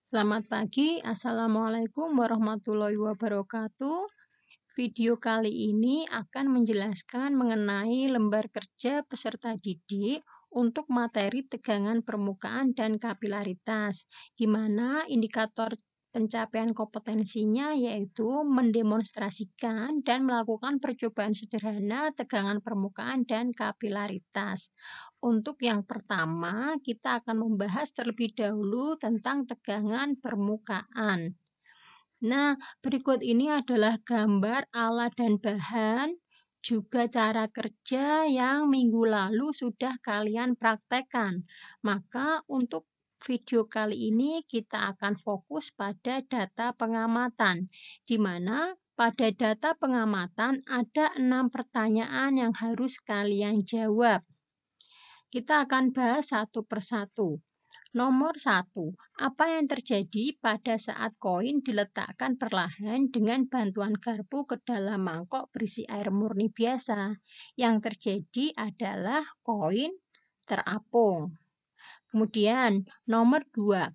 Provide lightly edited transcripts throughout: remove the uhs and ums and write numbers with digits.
Selamat pagi, Assalamualaikum warahmatullahi wabarakatuh. Video kali ini akan menjelaskan mengenai lembar kerja peserta didik untuk materi tegangan permukaan dan kapilaritas, di mana indikator pencapaian kompetensinya yaitu mendemonstrasikan dan melakukan percobaan sederhana tegangan permukaan dan kapilaritas. Untuk yang pertama, kita akan membahas terlebih dahulu tentang tegangan permukaan. Nah, berikut ini adalah gambar alat dan bahan, juga cara kerja yang minggu lalu sudah kalian praktekkan. Maka untuk video kali ini kita akan fokus pada data pengamatan, di mana pada data pengamatan ada 6 pertanyaan yang harus kalian jawab. Kita akan bahas satu persatu. Nomor 1, apa yang terjadi pada saat koin diletakkan perlahan dengan bantuan garpu ke dalam mangkok berisi air murni biasa? Yang terjadi adalah koin terapung. Kemudian, nomor 2,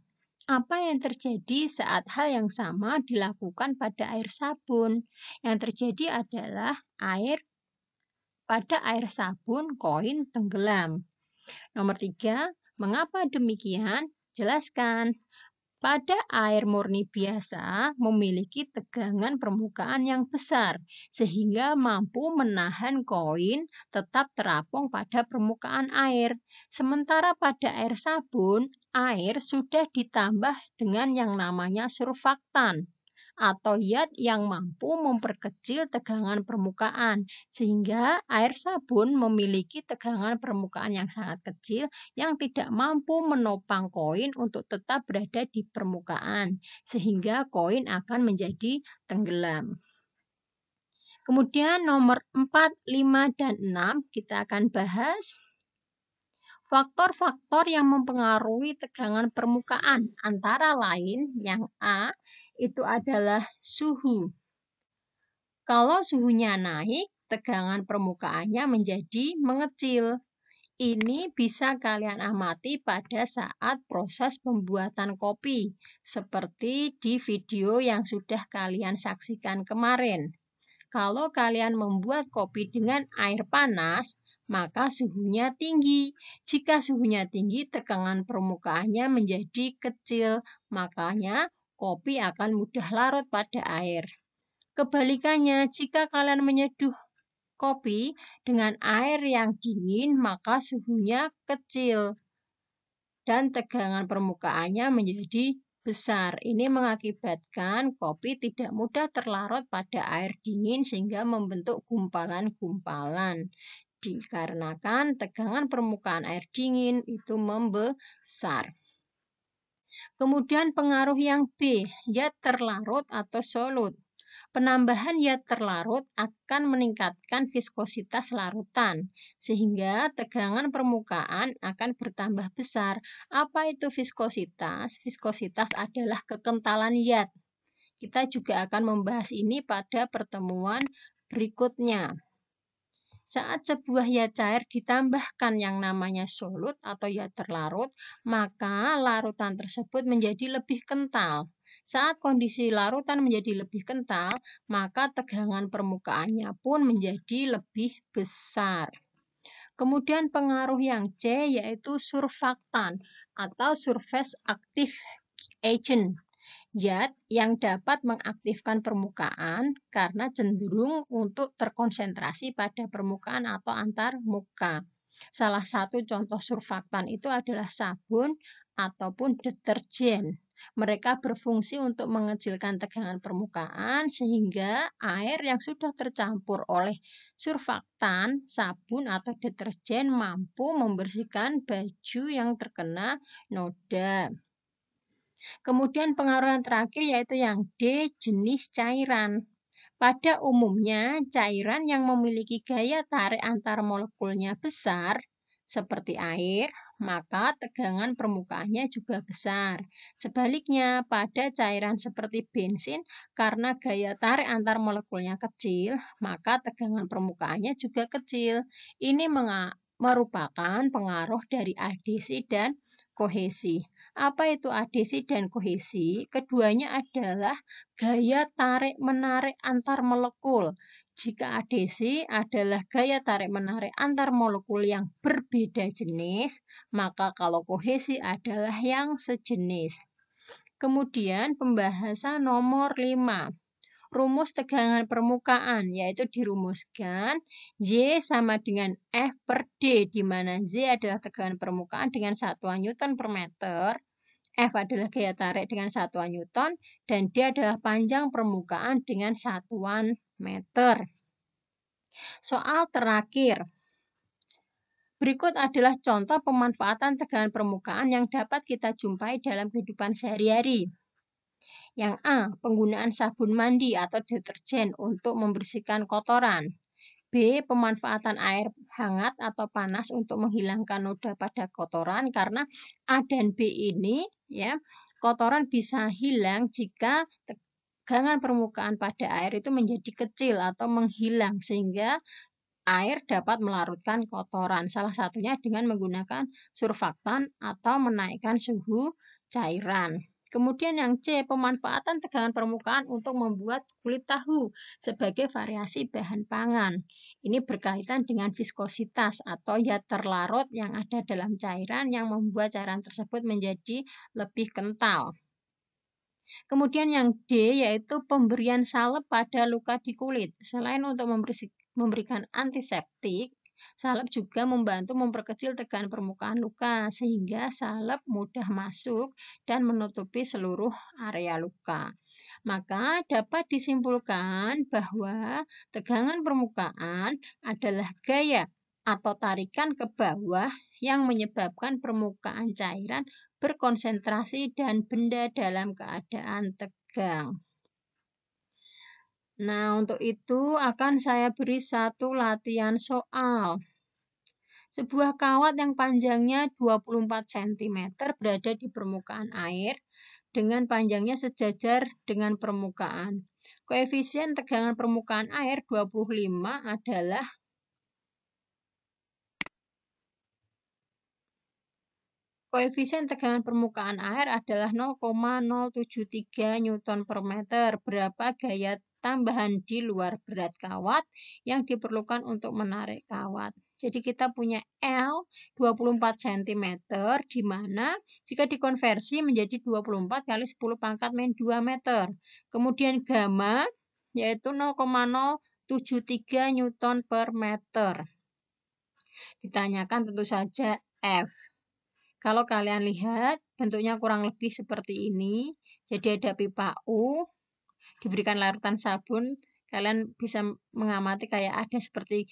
apa yang terjadi saat hal yang sama dilakukan pada air sabun? Yang terjadi adalah pada air sabun koin tenggelam. Nomor 3, mengapa demikian? Jelaskan. Pada air murni biasa memiliki tegangan permukaan yang besar sehingga mampu menahan koin tetap terapung pada permukaan air. Sementara pada air sabun, air sudah ditambah dengan yang namanya surfaktan atau zat yang mampu memperkecil tegangan permukaan, sehingga air sabun memiliki tegangan permukaan yang sangat kecil yang tidak mampu menopang koin untuk tetap berada di permukaan, sehingga koin akan menjadi tenggelam. Kemudian nomor 4, 5, dan 6 kita akan bahas faktor-faktor yang mempengaruhi tegangan permukaan, antara lain yang A itu adalah suhu. Kalau suhunya naik, tegangan permukaannya menjadi mengecil. Ini bisa kalian amati pada saat proses pembuatan kopi, seperti di video yang sudah kalian saksikan kemarin. Kalau kalian membuat kopi dengan air panas, maka suhunya tinggi. Jika suhunya tinggi, tegangan permukaannya menjadi kecil, makanya kopi akan mudah larut pada air. Kebalikannya, jika kalian menyeduh kopi dengan air yang dingin, maka suhunya kecil dan tegangan permukaannya menjadi besar. Ini mengakibatkan kopi tidak mudah terlarut pada air dingin sehingga membentuk gumpalan-gumpalan. Dikarenakan tegangan permukaan air dingin itu membesar. Kemudian pengaruh yang B, zat terlarut atau solut. Penambahan zat terlarut akan meningkatkan viskositas larutan, sehingga tegangan permukaan akan bertambah besar. Apa itu viskositas? Viskositas adalah kekentalan zat. Kita juga akan membahas ini pada pertemuan berikutnya. Saat sebuah zat cair ditambahkan yang namanya solut atau zat terlarut, maka larutan tersebut menjadi lebih kental. Saat kondisi larutan menjadi lebih kental, maka tegangan permukaannya pun menjadi lebih besar. Kemudian pengaruh yang C yaitu surfaktan atau surface active agent. Zat yang dapat mengaktifkan permukaan karena cenderung untuk terkonsentrasi pada permukaan atau antar muka. Salah satu contoh surfaktan itu adalah sabun ataupun deterjen. Mereka berfungsi untuk mengecilkan tegangan permukaan sehingga air yang sudah tercampur oleh surfaktan, sabun atau deterjen mampu membersihkan baju yang terkena noda. Kemudian pengaruh yang terakhir yaitu yang D, jenis cairan. Pada umumnya, cairan yang memiliki gaya tarik antar molekulnya besar, seperti air, maka tegangan permukaannya juga besar. Sebaliknya, pada cairan seperti bensin, karena gaya tarik antar molekulnya kecil, maka tegangan permukaannya juga kecil. Ini merupakan pengaruh dari adhesi dan kohesi. Apa itu adhesi dan kohesi? Keduanya adalah gaya tarik-menarik antar molekul. Jika adhesi adalah gaya tarik-menarik antar molekul yang berbeda jenis, maka kalau kohesi adalah yang sejenis. Kemudian pembahasan nomor 5. Rumus tegangan permukaan, yaitu dirumuskan Y sama dengan F per D, di mana Z adalah tegangan permukaan dengan satuan Newton per meter, F adalah gaya tarik dengan satuan Newton, dan D adalah panjang permukaan dengan satuan meter. Soal terakhir. Berikut adalah contoh pemanfaatan tegangan permukaan yang dapat kita jumpai dalam kehidupan sehari-hari. Yang A, penggunaan sabun mandi atau deterjen untuk membersihkan kotoran. B, pemanfaatan air hangat atau panas untuk menghilangkan noda pada kotoran, karena A dan B ini ya, kotoran bisa hilang jika tegangan permukaan pada air itu menjadi kecil atau menghilang, sehingga air dapat melarutkan kotoran. Salah satunya dengan menggunakan surfaktan atau menaikkan suhu cairan. Kemudian yang C, pemanfaatan tegangan permukaan untuk membuat kulit tahu sebagai variasi bahan pangan. Ini berkaitan dengan viskositas atau zat terlarut yang ada dalam cairan yang membuat cairan tersebut menjadi lebih kental. Kemudian yang D, yaitu pemberian salep pada luka di kulit. Selain untuk memberikan antiseptik, salep juga membantu memperkecil tegangan permukaan luka sehingga salep mudah masuk dan menutupi seluruh area luka. Maka dapat disimpulkan bahwa tegangan permukaan adalah gaya atau tarikan ke bawah yang menyebabkan permukaan cairan berkonsentrasi dan benda dalam keadaan tegang. Nah, untuk itu akan saya beri satu latihan soal. Sebuah kawat yang panjangnya 24 cm berada di permukaan air dengan panjangnya sejajar dengan permukaan. Koefisien tegangan permukaan air 25 adalah Koefisien tegangan permukaan air adalah 0,073 Newton per meter. Berapa gaya tambahan di luar berat kawat yang diperlukan untuk menarik kawat? Jadi kita punya L 24 cm, di mana jika dikonversi menjadi 24 kali 10 pangkat min 2 meter. Kemudian gamma yaitu 0,073 Newton per meter. Ditanyakan tentu saja F. Kalau kalian lihat, bentuknya kurang lebih seperti ini. Jadi ada pipa U, diberikan larutan sabun. Kalian bisa mengamati kayak ada seperti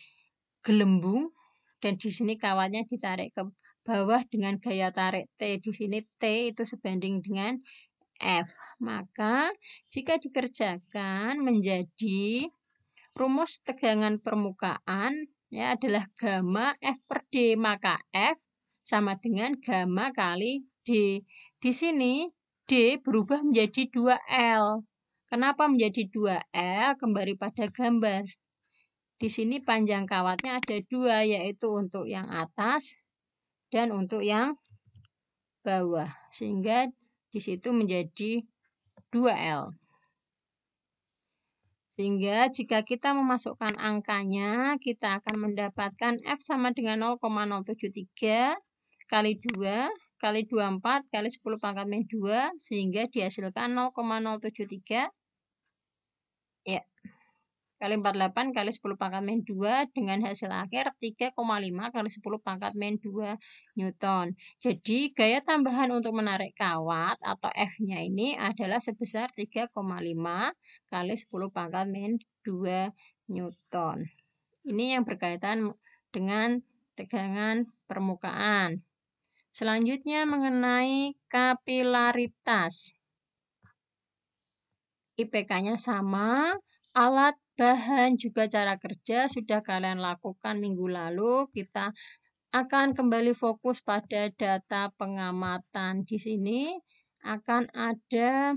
gelembung. Dan di sini kawatnya ditarik ke bawah dengan gaya tarik T. Di sini T itu sebanding dengan F. Maka jika dikerjakan menjadi rumus tegangan permukaan ya adalah gamma F per D, maka F sama dengan gamma kali D. Di sini D berubah menjadi 2L. Kenapa menjadi 2L? Kembali pada gambar. Di sini panjang kawatnya ada 2, yaitu untuk yang atas dan untuk yang bawah. Sehingga di situ menjadi 2L. Sehingga jika kita memasukkan angkanya, kita akan mendapatkan F sama dengan 0,073 kali 2 kali 24 kali 10 pangkat min 2, sehingga dihasilkan 0,073 ya, kali 48 kali 10 pangkat min 2 dengan hasil akhir 3,5 kali 10 pangkat min 2 Newton. Jadi gaya tambahan untuk menarik kawat atau F-nya ini adalah sebesar 3,5 kali 10 pangkat min 2 Newton. Ini yang berkaitan dengan tegangan permukaan. Selanjutnya mengenai kapilaritas. IPK-nya sama, alat, bahan, juga cara kerja sudah kalian lakukan minggu lalu. Kita akan kembali fokus pada data pengamatan. Di sini akan ada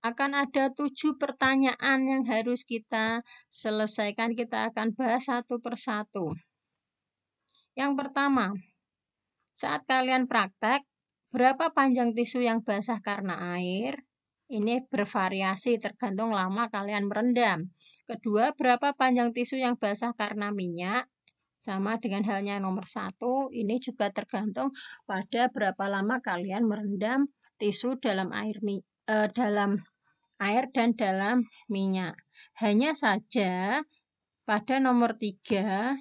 akan ada 7 pertanyaan yang harus kita selesaikan. Kita akan bahas satu persatu. Yang pertama, saat kalian praktek, berapa panjang tisu yang basah karena air? Ini bervariasi tergantung lama kalian merendam. Kedua, berapa panjang tisu yang basah karena minyak? Sama dengan halnya nomor 1, ini juga tergantung pada berapa lama kalian merendam tisu dalam air dan dalam minyak. Hanya saja pada nomor 3,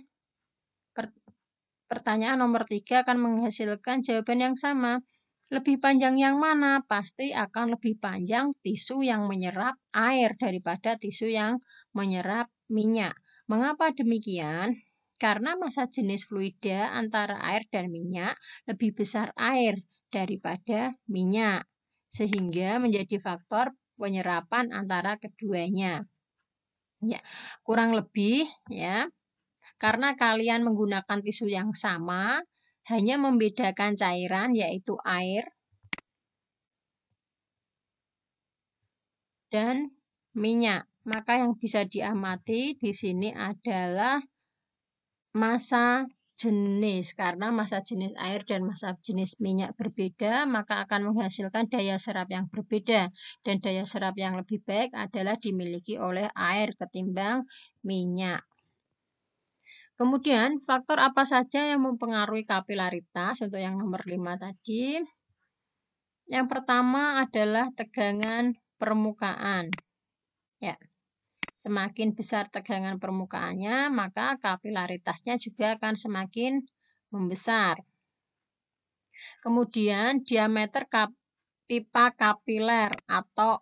pertanyaan nomor 3 akan menghasilkan jawaban yang sama. Lebih panjang yang mana? Pasti akan lebih panjang tisu yang menyerap air daripada tisu yang menyerap minyak. Mengapa demikian? Karena massa jenis fluida antara air dan minyak lebih besar air daripada minyak. Sehingga menjadi faktor penyerapan antara keduanya. Ya, kurang lebih ya. Karena kalian menggunakan tisu yang sama, hanya membedakan cairan yaitu air dan minyak. Maka yang bisa diamati di sini adalah massa jenis. Karena massa jenis air dan massa jenis minyak berbeda, maka akan menghasilkan daya serap yang berbeda. Dan daya serap yang lebih baik adalah dimiliki oleh air ketimbang minyak. Kemudian, faktor apa saja yang mempengaruhi kapilaritas untuk yang nomor 5 tadi? Yang pertama adalah tegangan permukaan. Ya, semakin besar tegangan permukaannya, maka kapilaritasnya juga akan semakin membesar. Kemudian, diameter pipa kapiler atau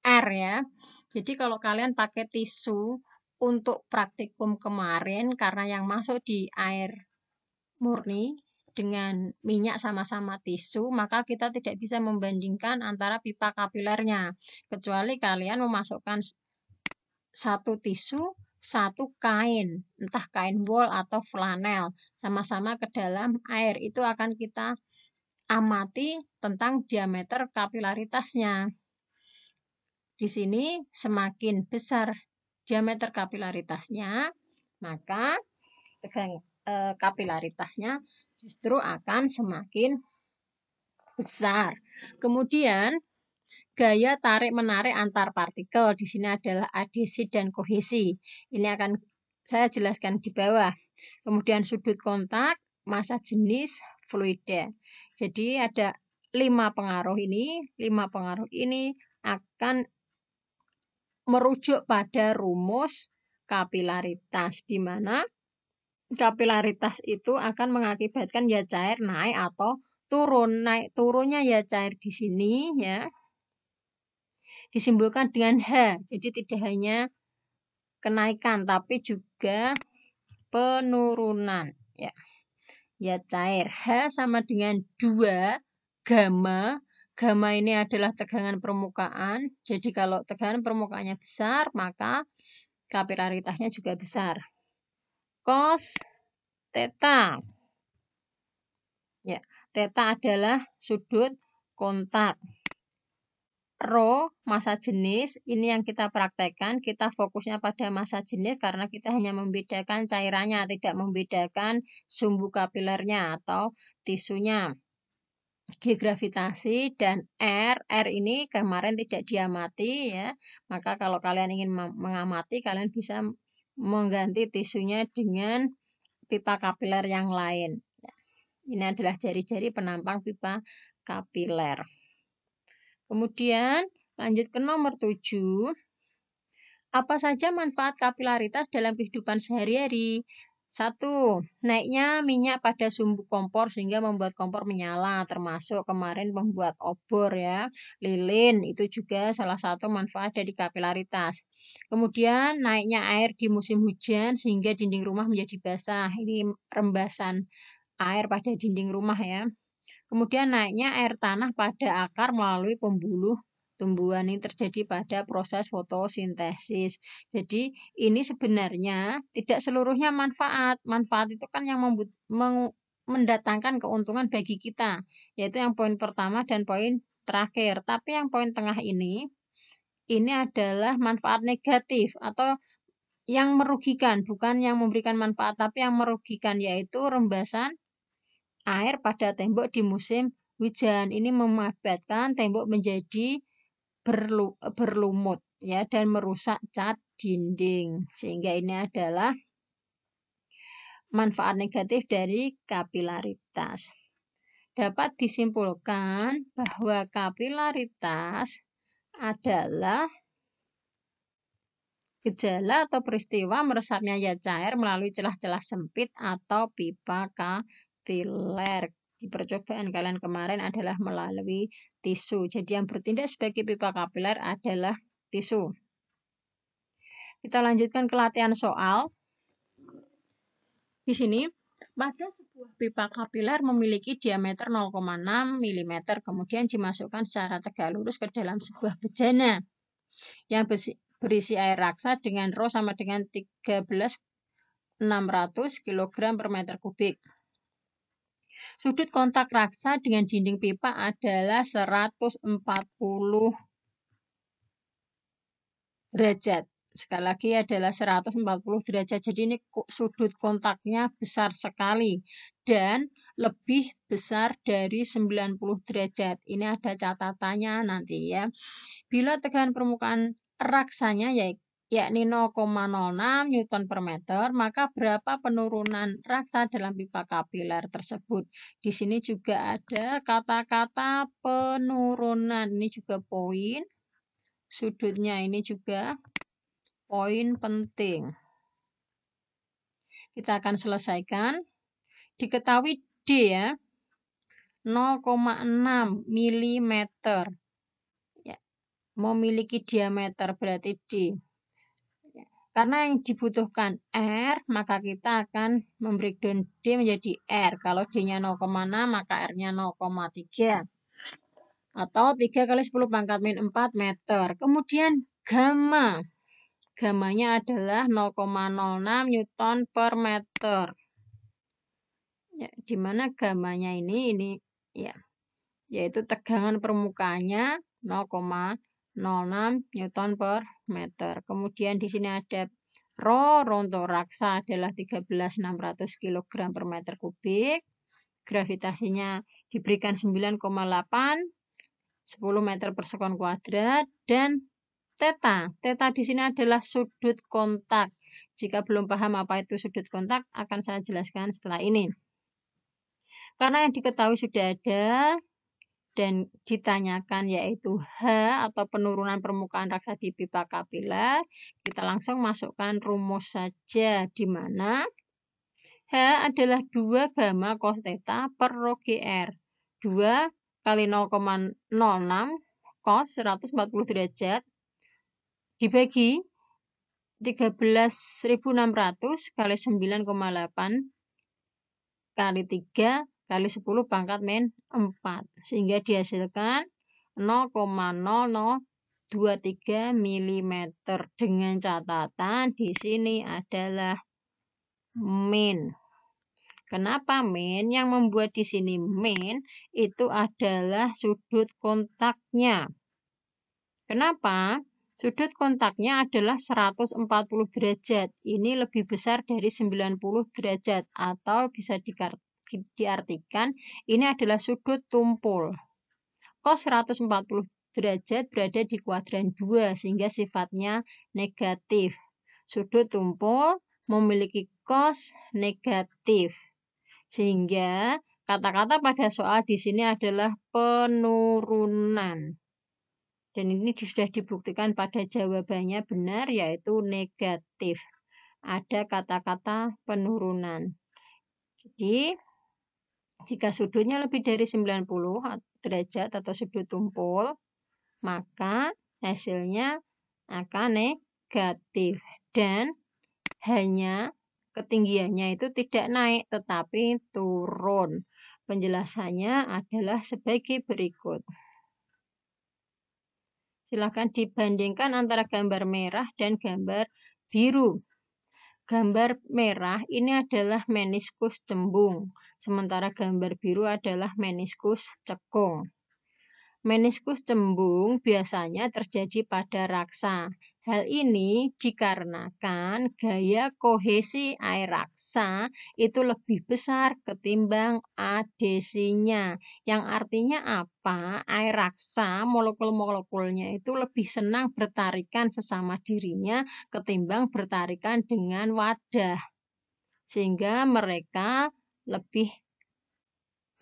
R ya. Jadi kalau kalian pakai tisu untuk praktikum kemarin, karena yang masuk di air murni dengan minyak sama-sama tisu, maka kita tidak bisa membandingkan antara pipa kapilernya. Kecuali kalian memasukkan satu tisu, satu kain, entah kain wol atau flanel, sama-sama ke dalam air. Itu akan kita amati tentang diameter kapilaritasnya. Di sini semakin besar diameter kapilaritasnya, maka kapilaritasnya justru akan semakin besar. Kemudian gaya tarik-menarik antar partikel di sini adalah adhesi dan kohesi. Ini akan saya jelaskan di bawah. Kemudian sudut kontak, massa jenis, fluida. Jadi ada 5 pengaruh ini. 5 pengaruh ini akan merujuk pada rumus kapilaritas, di mana kapilaritas itu akan mengakibatkan ya cair naik atau turun. Naik turunnya ya cair di sini ya disimbolkan dengan H. Jadi tidak hanya kenaikan tapi juga penurunan ya. Ya cair. H sama dengan 2 gamma. Gamma ini adalah tegangan permukaan. Jadi kalau tegangan permukaannya besar, maka kapilaritasnya juga besar. Cos theta. Ya, theta adalah sudut kontak. Rho, massa jenis, ini yang kita praktekkan, kita fokusnya pada massa jenis karena kita hanya membedakan cairannya, tidak membedakan sumbu kapilernya atau tisunya. G gravitasi dan R ini kemarin tidak diamati ya. Maka kalau kalian ingin mengamati, kalian bisa mengganti tisunya dengan pipa kapiler yang lain. Ini adalah jari-jari penampang pipa kapiler. Kemudian lanjut ke nomor 7. Apa saja manfaat kapilaritas dalam kehidupan sehari-hari? 1. Naiknya minyak pada sumbu kompor sehingga membuat kompor menyala, termasuk kemarin membuat obor ya. Lilin itu juga salah satu manfaat dari kapilaritas. Kemudian naiknya air di musim hujan sehingga dinding rumah menjadi basah. Ini rembasan air pada dinding rumah ya. Kemudian naiknya air tanah pada akar melalui pembuluh tumbuhan ini terjadi pada proses fotosintesis. Jadi ini sebenarnya tidak seluruhnya manfaat. Manfaat itu kan yang mendatangkan keuntungan bagi kita, yaitu yang poin pertama dan poin terakhir. Tapi yang poin tengah ini adalah manfaat negatif atau yang merugikan, bukan yang memberikan manfaat, tapi yang merugikan, yaitu rembasan air pada tembok di musim hujan. Ini mengakibatkan tembok menjadi berlumut ya dan merusak cat dinding. Sehingga ini adalah manfaat negatif dari kapilaritas. Dapat disimpulkan bahwa kapilaritas adalah gejala atau peristiwa meresapnya zat cair melalui celah-celah sempit atau pipa kapiler. Di percobaan kalian kemarin adalah melalui tisu. Jadi yang bertindak sebagai pipa kapiler adalah tisu. Kita lanjutkan ke latihan soal. Di sini, pada sebuah pipa kapiler memiliki diameter 0,6 mm, kemudian dimasukkan secara tegak lurus ke dalam sebuah bejana yang berisi air raksa dengan rho sama dengan 13.600 kg per meter kubik. Sudut kontak raksa dengan dinding pipa adalah 140 derajat. Sekali lagi adalah 140 derajat. Jadi ini sudut kontaknya besar sekali dan lebih besar dari 90 derajat. Ini ada catatannya nanti ya. Bila tegangan permukaan raksanya yakni 0,06 Newton per meter, maka berapa penurunan raksa dalam pipa kapiler tersebut? Di sini juga ada kata-kata penurunan. Ini juga poin. Sudutnya ini juga poin penting. Kita akan selesaikan. Diketahui D ya, 0,6 mm. Ya, memiliki diameter berarti D. Karena yang dibutuhkan R, maka kita akan membreakdown D menjadi R. Kalau D-nya 0,6, maka R-nya 0,3. Atau 3 kali 10 pangkat min 4 meter. Kemudian gamma. Gammanya adalah 0,06 Newton per meter. Ya, di mana gammanya ini ya, yaitu tegangan permukaannya 0,06 Newton per meter. Kemudian di sini ada rho untuk raksa adalah 13.600 kg per meter kubik. Gravitasinya diberikan 9,8 10 meter per sekon kuadrat dan Theta. Theta di sini adalah sudut kontak. Jika belum paham apa itu sudut kontak, akan saya jelaskan setelah ini. Karena yang diketahui sudah ada dan ditanyakan yaitu H atau penurunan permukaan raksa di pipa kapiler, kita langsung masukkan rumus saja di mana H adalah 2 gamma cos theta per rho GR. 2 kali 0,06 cos 140 derajat dibagi 13.600 kali 9,8 kali 3 kali 10 pangkat min 4. Sehingga dihasilkan 0,0023 mm. Dengan catatan di sini adalah min. Kenapa min? Yang membuat di sini min itu adalah sudut kontaknya. Kenapa? Sudut kontaknya adalah 140 derajat. Ini lebih besar dari 90 derajat atau bisa diartikan ini adalah sudut tumpul. Cos 140 derajat berada di kuadran 2 sehingga sifatnya negatif. Sudut tumpul memiliki cos negatif. Sehingga kata-kata pada soal di sini adalah penurunan. Dan ini sudah dibuktikan pada jawabannya benar yaitu negatif. Ada kata-kata penurunan. Jadi jika sudutnya lebih dari 90 derajat atau sudut tumpul, maka hasilnya akan negatif. Dan hanya ketinggiannya itu tidak naik tetapi turun. Penjelasannya adalah sebagai berikut. Silakan dibandingkan antara gambar merah dan gambar biru. Gambar merah ini adalah meniskus cembung, sementara gambar biru adalah meniskus cekung. Meniskus cembung biasanya terjadi pada raksa. Hal ini dikarenakan gaya kohesi air raksa itu lebih besar ketimbang adesinya. Yang artinya apa? Air raksa, molekul-molekulnya itu lebih senang bertarikan sesama dirinya ketimbang bertarikan dengan wadah. Sehingga mereka lebih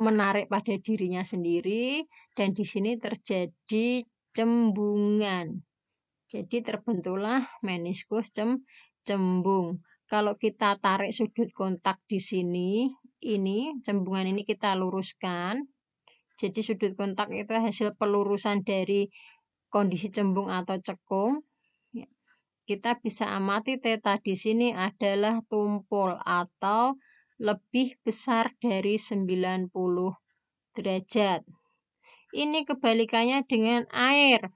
menarik pada dirinya sendiri dan di sini terjadi cembungan. Jadi terbentuklah meniskus cembung. Kalau kita tarik sudut kontak di sini, ini cembungan ini kita luruskan. Jadi sudut kontak itu hasil pelurusan dari kondisi cembung atau cekung. Kita bisa amati theta di sini adalah tumpul atau lebih besar dari 90 derajat. Ini kebalikannya dengan air.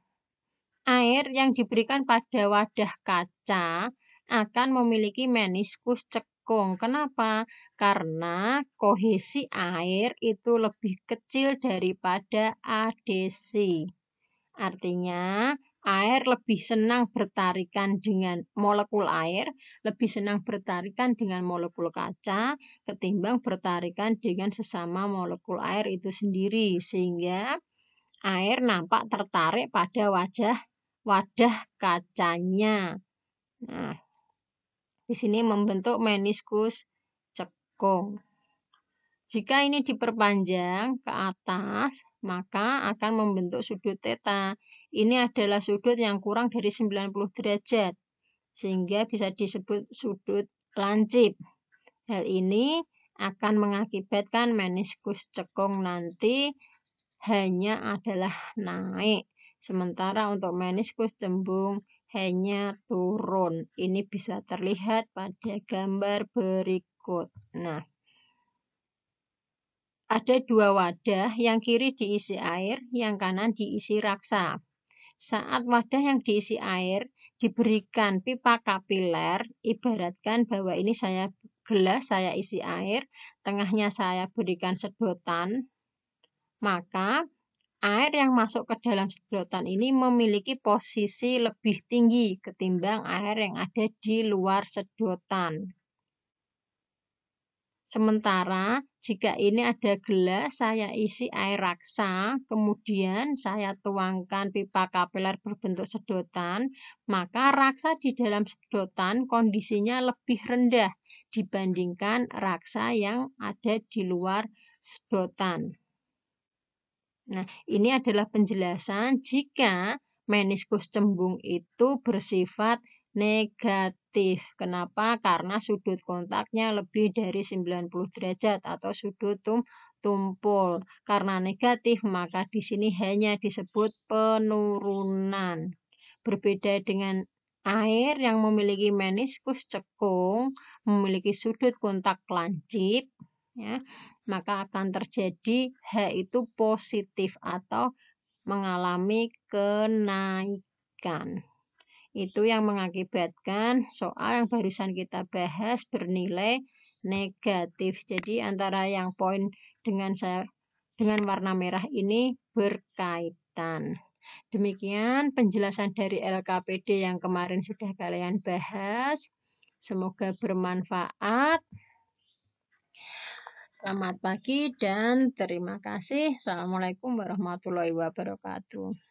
Air yang diberikan pada wadah kaca akan memiliki meniskus cekung. Kenapa? Karena kohesi air itu lebih kecil daripada adesi. Artinya, air lebih senang bertarikan dengan molekul air, lebih senang bertarikan dengan molekul kaca ketimbang bertarikan dengan sesama molekul air itu sendiri. Sehingga air nampak tertarik pada wadah kacanya. Nah, di sini membentuk meniskus cekung. Jika ini diperpanjang ke atas, maka akan membentuk sudut theta. Ini adalah sudut yang kurang dari 90 derajat, sehingga bisa disebut sudut lancip. Hal ini akan mengakibatkan meniskus cekung nanti hanya adalah naik. Sementara untuk meniskus cembung hanya turun. Ini bisa terlihat pada gambar berikut. Nah, ada dua wadah, yang kiri diisi air, yang kanan diisi raksa. Saat wadah yang diisi air diberikan pipa kapiler, ibaratkan bahwa ini gelas saya isi air, tengahnya saya berikan sedotan, maka air yang masuk ke dalam sedotan ini memiliki posisi lebih tinggi ketimbang air yang ada di luar sedotan. Sementara jika ini ada gelas, saya isi air raksa, kemudian saya tuangkan pipa kapiler berbentuk sedotan, maka raksa di dalam sedotan kondisinya lebih rendah dibandingkan raksa yang ada di luar sedotan. Nah, ini adalah penjelasan jika meniskus cembung itu bersifat negatif. Kenapa? Karena sudut kontaknya lebih dari 90 derajat atau sudut tumpul. Karena negatif, maka di sini hanya disebut penurunan. Berbeda dengan air yang memiliki meniskus cekung, memiliki sudut kontak lancip, ya, maka akan terjadi H itu positif atau mengalami kenaikan. Itu yang mengakibatkan soal yang barusan kita bahas bernilai negatif. Jadi antara yang poin dengan warna merah ini berkaitan. Demikian penjelasan dari LKPD yang kemarin sudah kalian bahas. Semoga bermanfaat. Selamat pagi dan terima kasih. Assalamualaikum warahmatullahi wabarakatuh.